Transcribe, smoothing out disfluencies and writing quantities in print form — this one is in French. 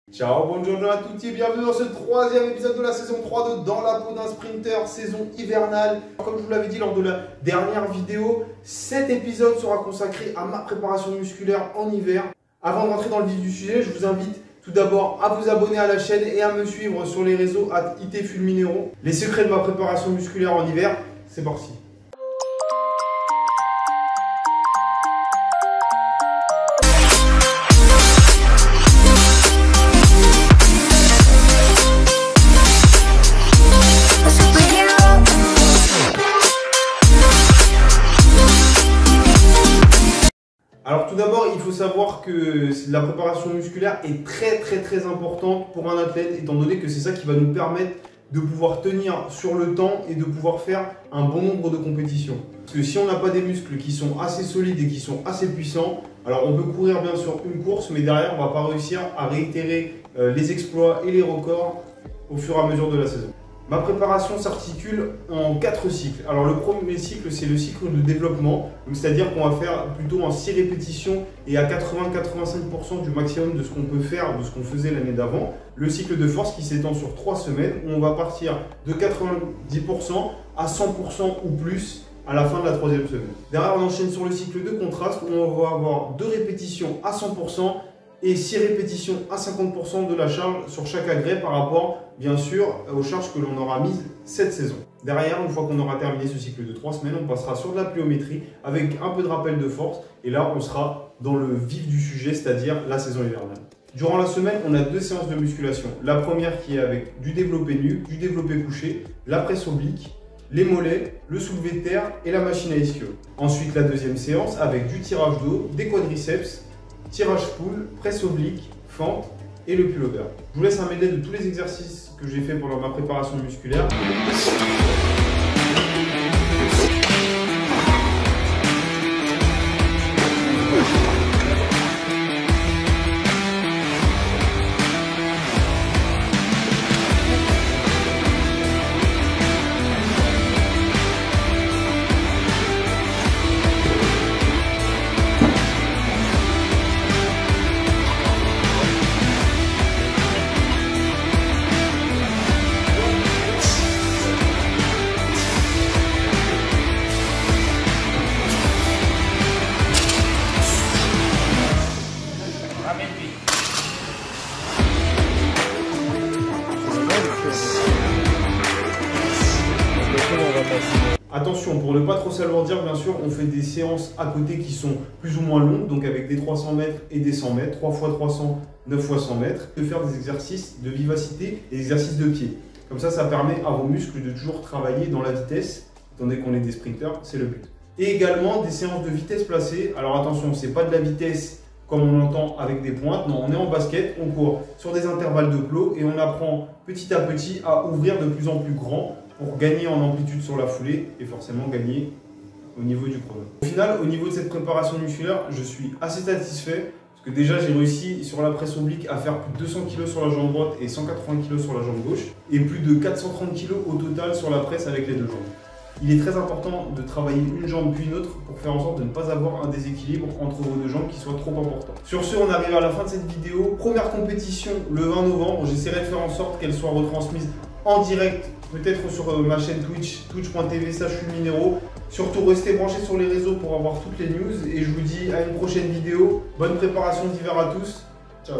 Ciao, buongiorno à tutti et bienvenue dans ce troisième épisode de la saison 3 de Dans la peau d'un sprinter, saison hivernale. Comme je vous l'avais dit lors de la dernière vidéo, cet épisode sera consacré à ma préparation musculaire en hiver. Avant de rentrer dans le vif du sujet, je vous invite tout d'abord à vous abonner à la chaîne et à me suivre sur les réseaux @itfulminero. Les secrets de ma préparation musculaire en hiver, c'est parti. Alors tout d'abord, il faut savoir que la préparation musculaire est très importante pour un athlète, étant donné que c'est ça qui va nous permettre de pouvoir tenir sur le temps et de pouvoir faire un bon nombre de compétitions. Parce que si on n'a pas des muscles qui sont assez solides et qui sont assez puissants, alors on peut courir bien sûr une course, mais derrière on ne va pas réussir à réitérer les exploits et les records au fur et à mesure de la saison. Ma préparation s'articule en 4 cycles. Alors le premier cycle, c'est le cycle de développement, c'est-à-dire qu'on va faire plutôt en 6 répétitions et à 80-85% du maximum de ce qu'on peut faire, de ce qu'on faisait l'année d'avant. Le cycle de force qui s'étend sur 3 semaines, où on va partir de 90% à 100% ou plus à la fin de la 3e semaine. Derrière, on enchaîne sur le cycle de contraste, où on va avoir 2 répétitions à 100%, et 6 répétitions à 50% de la charge sur chaque agrès par rapport, bien sûr, aux charges que l'on aura mises cette saison. Derrière, une fois qu'on aura terminé ce cycle de 3 semaines, on passera sur de la pliométrie avec un peu de rappel de force. Et là, on sera dans le vif du sujet, c'est-à-dire la saison hivernale. Durant la semaine, on a 2 séances de musculation. La première qui est avec du développé nu, du développé couché, la presse oblique, les mollets, le soulevé de terre et la machine à ischio. Ensuite, la deuxième séance avec du tirage d'eau, des quadriceps, tirage poule, presse oblique, fente et le pullover. Je vous laisse un medley de tous les exercices que j'ai fait pendant ma préparation musculaire. Attention, pour ne pas trop s'alourdir, bien sûr, on fait des séances à côté qui sont plus ou moins longues, donc avec des 300 mètres et des 100 mètres, 3 x 300, 9 x 100 mètres, de faire des exercices de vivacité et des exercices de pied. Comme ça permet à vos muscles de toujours travailler dans la vitesse, étant donné qu'on est des sprinters, c'est le but. Et également des séances de vitesse placée. Alors attention, c'est pas de la vitesse comme on l'entend avec des pointes, non, on est en basket, on court sur des intervalles de plot et on apprend petit à petit à ouvrir de plus en plus grand pour gagner en amplitude sur la foulée et forcément gagner au niveau du chrono. Au final, au niveau de cette préparation musculaire, je suis assez satisfait parce que déjà j'ai réussi sur la presse oblique à faire plus de 200 kg sur la jambe droite et 180 kg sur la jambe gauche et plus de 430 kg au total sur la presse avec les 2 jambes. Il est très important de travailler une jambe puis une autre pour faire en sorte de ne pas avoir un déséquilibre entre vos 2 jambes qui soit trop important. Sur ce, on arrive à la fin de cette vidéo. Première compétition le 20 novembre. J'essaierai de faire en sorte qu'elle soit retransmise en direct, peut-être sur ma chaîne Twitch, twitch.tv/fulminero. Surtout, restez branchés sur les réseaux pour avoir toutes les news. Et je vous dis à une prochaine vidéo. Bonne préparation d'hiver à tous. Ciao.